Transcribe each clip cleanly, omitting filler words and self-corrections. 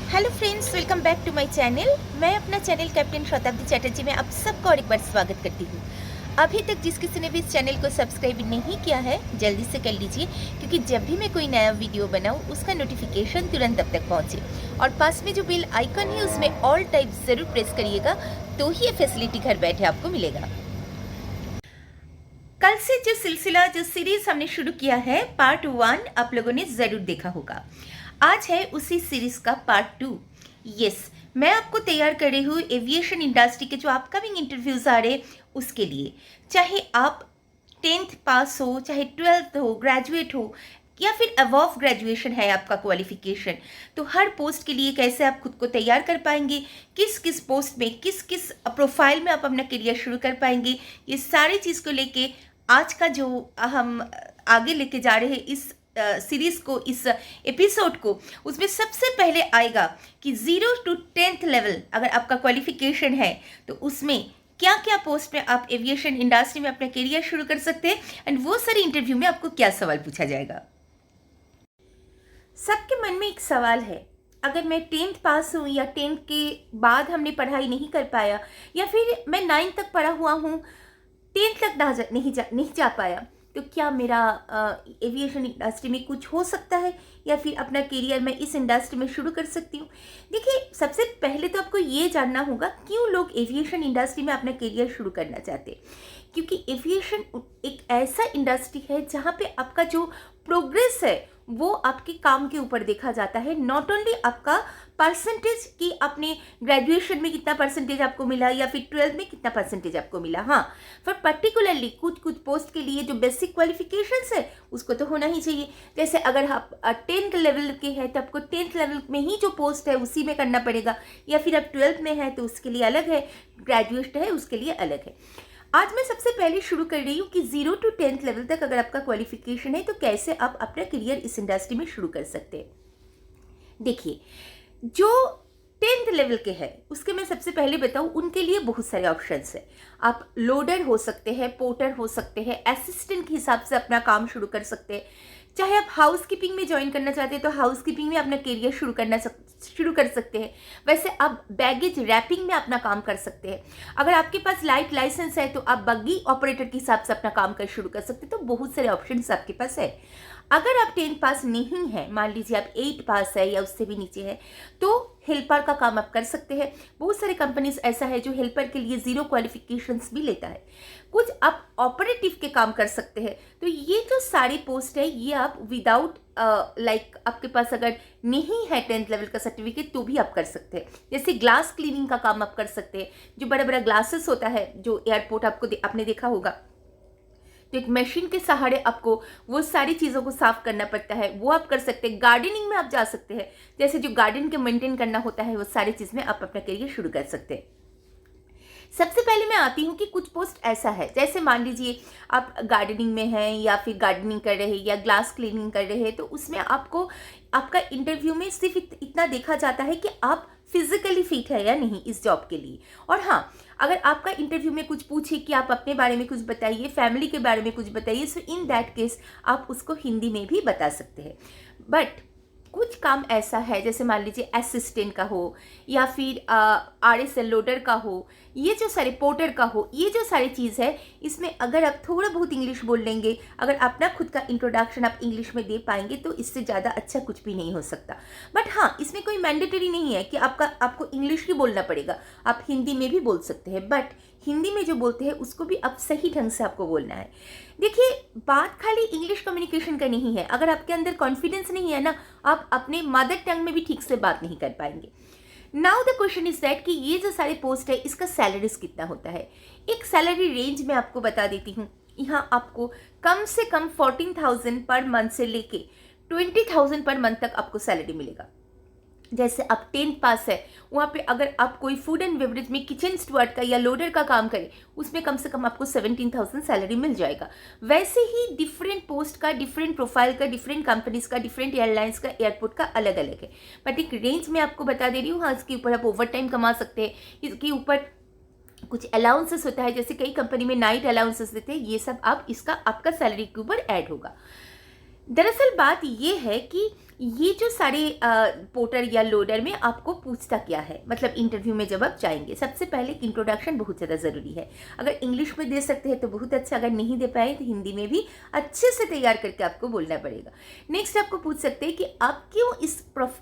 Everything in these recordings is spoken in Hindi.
Hello friends, welcome back to my channel. मैं अपना चैनल कैप्टन शताब्दी चैटर्जी में आप सबका और एक बार स्वागत करती हूँ। अभी तक जिस किसी ने भी इस चैनल को सब्सक्राइब नहीं किया है जल्दी से कर लीजिए, क्योंकि जब भी मैं कोई नया वीडियो बनाऊँ उसका नोटिफिकेशन तुरंत अब तक पहुँचे। और पास में जो बेल आइकन है उसमें ऑल टाइप ज़रूर प्रेस करिएगा, तो ही ये फैसिलिटी घर बैठे आपको मिलेगा। कल से जो सीरीज हमने शुरू किया है पार्ट 1 आप लोगों ने ज़रूर देखा होगा। आज है उसी सीरीज का पार्ट 2। यस, मैं आपको तैयार कर रही हूँ एविएशन इंडस्ट्री के जो अपकमिंग इंटरव्यूज़ आ रहे उसके लिए। चाहे आप 10th पास हो, चाहे 12th हो, ग्रेजुएट हो, या फिर अबव ग्रेजुएशन है आपका क्वालिफिकेशन, तो हर पोस्ट के लिए कैसे आप खुद को तैयार कर पाएंगे, किस किस पोस्ट में किस किस प्रोफाइल में आप अपना करियर शुरू कर पाएंगे, ये सारी चीज़ को लेके आज का जो हम आगे लेके जा रहे हैं इस सीरीज़ को, इस एपिसोड को, उसमें सबसे पहले आएगा कि 0 to 10th लेवल अगर आपका क्वालिफिकेशन है तो उसमें क्या क्या पोस्ट में आप एविएशन इंडस्ट्री में अपना करियर शुरू कर सकते हैं, एंड वो सारे इंटरव्यू में आपको क्या सवाल पूछा जाएगा। सबके मन में एक सवाल है, अगर मैं 10th पास हूँ या 10th के बाद हमने पढ़ाई नहीं कर पाया, या फिर मैं 9th तक पढ़ा हुआ हूँ, 10th तक नहीं जा पाया, तो क्या मेरा एविएशन इंडस्ट्री में कुछ हो सकता है, या फिर अपना करियर मैं इस इंडस्ट्री में शुरू कर सकती हूँ। देखिए, सबसे पहले तो आपको ये जानना होगा क्यों लोग एविएशन इंडस्ट्री में अपना करियर शुरू करना चाहते हैं। क्योंकि एविएशन एक ऐसा इंडस्ट्री है जहाँ पे आपका जो प्रोग्रेस है वो आपके काम के ऊपर देखा जाता है, नॉट ओनली आपका परसेंटेज कि आपने ग्रेजुएशन में कितना परसेंटेज आपको मिला या फिर 12th में कितना परसेंटेज आपको मिला। हाँ, पर पर्टिकुलरली कुछ कुछ पोस्ट के लिए जो बेसिक क्वालिफिकेशंस है उसको तो होना ही चाहिए। जैसे अगर आप 10th लेवल के हैं तो आपको 10th लेवल में ही जो पोस्ट है उसी में करना पड़ेगा, या फिर आप 12th में है तो उसके लिए अलग है, ग्रेजुएट है उसके लिए अलग है। आज मैं सबसे पहले शुरू कर रही हूँ कि 0 to 10th लेवल तक अगर आपका क्वालिफिकेशन है तो कैसे आप अपना करियर इस इंडस्ट्री में शुरू कर सकते हैं। देखिए, जो 10th लेवल के हैं उसके मैं सबसे पहले बताऊँ, उनके लिए बहुत सारे ऑप्शंस हैं। आप लोडर हो सकते हैं, पोर्टर हो सकते हैं, असिस्टेंट के हिसाब से अपना काम शुरू कर सकते हैं। चाहे आप हाउस कीपिंग में ज्वाइन करना चाहते हैं तो हाउस कीपिंग में अपना करियर शुरू कर सकते हैं। वैसे आप बैगेज रैपिंग में अपना काम कर सकते हैं। अगर आपके पास लाइट लाइसेंस है तो आप बग्गी ऑपरेटर के हिसाब से अपना काम कर शुरू कर सकते हैं। तो बहुत सारे ऑप्शंस आपके पास है। अगर आप 10th पास नहीं है, मान लीजिए आप 8 पास है या उससे भी नीचे है, तो हेल्पर का काम आप कर सकते हैं। बहुत सारे कंपनीज ऐसा है जो हेल्पर के लिए 0 क्वालिफिकेशंस भी लेता है। कुछ आप ऑपरेटिव के काम कर सकते हैं। तो ये जो सारी पोस्ट है ये आप विदाउट आपके पास अगर नहीं है 10th लेवल का सर्टिफिकेट तो भी आप कर सकते हैं। जैसे ग्लास क्लीनिंग का काम आप कर सकते हैं। जो बड़ा बड़ा ग्लासेस होता है जो एयरपोर्ट आपने देखा होगा, तो एक मशीन के सहारे आपको वो सारी चीज़ों को साफ करना पड़ता है, वो आप कर सकते हैं। गार्डनिंग में आप जा सकते हैं, जैसे जो गार्डन के मेंटेन करना होता है वो सारी चीज़ में आप अपना करियर शुरू कर सकते हैं। सबसे पहले मैं आती हूँ कि कुछ पोस्ट ऐसा है, जैसे मान लीजिए आप गार्डनिंग में हैं या फिर गार्डनिंग कर रहे हैं या ग्लास क्लीनिंग कर रहे हैं, तो उसमें आपको आपका इंटरव्यू में सिर्फ इतना देखा जाता है कि आप फिजिकली फिट है या नहीं इस जॉब के लिए। और हाँ, अगर आपका इंटरव्यू में कुछ पूछे कि आप अपने बारे में कुछ बताइए, फैमिली के बारे में कुछ बताइए, सो इन दैट केस आप उसको हिंदी में भी बता सकते हैं। बट कुछ काम ऐसा है, जैसे मान लीजिए असिस्टेंट का हो या फिर RSL लोडर का हो, ये जो सारे पोर्टर का हो, ये जो सारी चीज़ है, इसमें अगर आप थोड़ा बहुत इंग्लिश बोल लेंगे, अगर अपना खुद का इंट्रोडक्शन आप इंग्लिश में दे पाएंगे तो इससे ज़्यादा अच्छा कुछ भी नहीं हो सकता। बट हाँ, इसमें कोई मैंडेटरी नहीं है कि आपको इंग्लिश ही बोलना पड़ेगा, आप हिंदी में भी बोल सकते हैं। बट हिंदी में जो बोलते हैं उसको भी अब सही ढंग से आपको बोलना है। देखिए, बात खाली इंग्लिश कम्युनिकेशन का नहीं है। अगर आपके अंदर कॉन्फिडेंस नहीं है ना, आप अपने मदर टंग में भी ठीक से बात नहीं कर पाएंगे। Now the question is that कि ये जो सारे पोस्ट है इसका सैलरीज कितना होता है। एक सैलरी रेंज में आपको बता देती हूँ। यहाँ आपको कम से कम 14,000 पर मंथ से लेके 20,000 पर मंथ तक आपको सैलरी मिलेगा। जैसे आप 10th पास है, वहाँ पे अगर आप कोई फूड एंड बेवरेज में किचन स्टुअर्ड का या लोडर का काम करें, उसमें कम से कम आपको 17,000 सैलरी मिल जाएगा। वैसे ही डिफरेंट पोस्ट का, डिफरेंट प्रोफाइल का, डिफरेंट कंपनीज का, डिफरेंट एयरलाइंस का, एयरपोर्ट का अलग अलग है। बट एक रेंज में आपको बता दे रही हूँ। हाँ, इसके ऊपर आप ओवर टाइम कमा सकते हैं, इसके ऊपर कुछ अलाउंसेस होता है, जैसे कई कंपनी में नाइट अलाउंसेस देते हैं, ये सब आपका सैलरी के ऊपर ऐड होगा। दरअसल बात ये है कि ये जो सारे पोर्टर या लोडर में आपको पूछता क्या है, मतलब इंटरव्यू में जब आप जाएंगे, सबसे पहले इंट्रोडक्शन बहुत ज़्यादा ज़रूरी है। अगर इंग्लिश में दे सकते हैं तो बहुत अच्छा, अगर नहीं दे पाए तो हिंदी में भी अच्छे से तैयार करके आपको बोलना पड़ेगा। नेक्स्ट आपको पूछ सकते हैं कि आप क्यों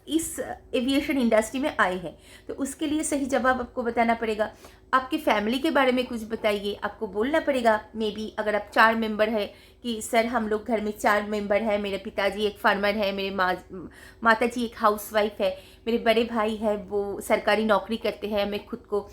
इस एविएशन इंडस्ट्री में आए हैं, तो उसके लिए सही जवाब आपको बताना पड़ेगा। आपके फैमिली के बारे में कुछ बताइए, आपको बोलना पड़ेगा। मे बी अगर आप 4 मेंबर है कि सर हम लोग घर में 4 मेंबर हैं, मेरे पिताजी एक फार्मर है, मेरे माता जी एक हाउसवाइफ है, मेरे बड़े भाई है वो सरकारी नौकरी करते हैं, मैं खुद को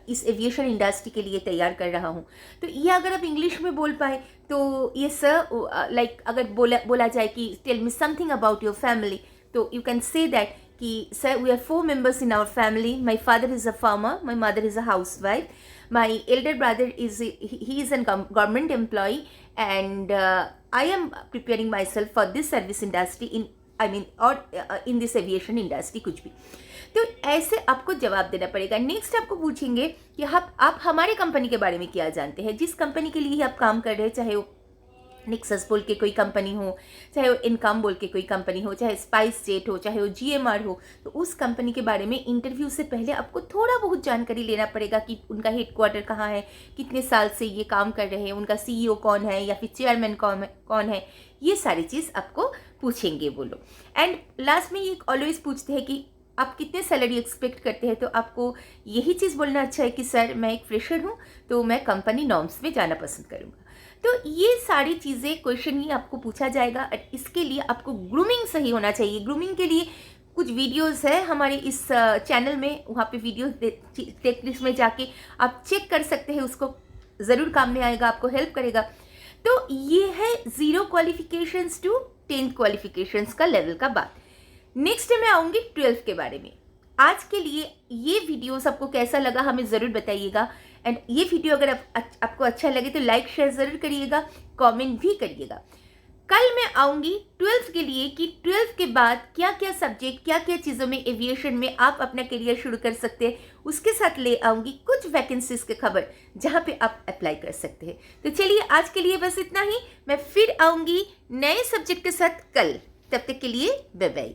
इस एविएशन इंडस्ट्री के लिए तैयार कर रहा हूँ। तो ये अगर आप इंग्लिश में बोल पाए तो ये सर लाइक अगर बोला जाए कि tell me something about your family, तो यू कैन से दैट कि sir, we are 4 members in our family. My father is a farmer, my mother is a housewife, my elder brother he is a government employee, and I am preparing myself for this service industry in this aviation industry, कुछ भी। तो ऐसे आपको जवाब देना पड़ेगा। नेक्स्ट आपको पूछेंगे कि आप हमारे कंपनी के बारे में क्या जानते हैं, जिस कंपनी के लिए आप काम कर रहे हैं, चाहे वो निक्सस बोल के कोई कंपनी हो, चाहे वो इनकम बोल के कोई कंपनी हो, चाहे स्पाइस जेट हो, चाहे वो GMR हो, तो उस कंपनी के बारे में इंटरव्यू से पहले आपको थोड़ा बहुत जानकारी लेना पड़ेगा कि उनका हेडक्वार्टर कहाँ है, कितने साल से ये काम कर रहे हैं, उनका CEO कौन है या फिर चेयरमैन कौन है, ये सारी चीज़ आपको पूछेंगे वो लोग। एंड लास्ट में ये ऑलवेज पूछते हैं कि आप कितने सैलरी एक्सपेक्ट करते हैं, तो आपको यही चीज़ बोलना अच्छा है कि सर मैं एक फ्रेशर हूँ तो मैं कंपनी नॉर्म्स में जाना पसंद करूँगा। तो ये सारी चीज़ें क्वेश्चन ही आपको पूछा जाएगा। और इसके लिए आपको ग्रूमिंग सही होना चाहिए। ग्रूमिंग के लिए कुछ वीडियोस है हमारे इस चैनल में, वहाँ पे वीडियो टेक लिस्ट में जाके आप चेक कर सकते हैं, उसको ज़रूर काम में आएगा, आपको हेल्प करेगा। तो ये है 0 क्वालिफिकेशंस टू 10th क्वालिफिकेशंस का लेवल का बात। नेक्स्ट मैं आऊँगी 12th के बारे में। आज के लिए ये वीडियो सबको कैसा लगा हमें ज़रूर बताइएगा। एंड ये वीडियो अगर आपको अच्छा लगे तो लाइक शेयर ज़रूर करिएगा, कमेंट भी करिएगा। कल मैं आऊँगी 12th के लिए कि 12th के बाद क्या क्या सब्जेक्ट, क्या क्या चीज़ों में एविएशन में आप अपना करियर शुरू कर सकते हैं, उसके साथ ले आऊँगी कुछ वैकेंसीज की खबर जहाँ पे आप अप्लाई कर सकते हैं। तो चलिए आज के लिए बस इतना ही। मैं फिर आऊँगी नए सब्जेक्ट के साथ कल। तब तक के लिए बाय बाय।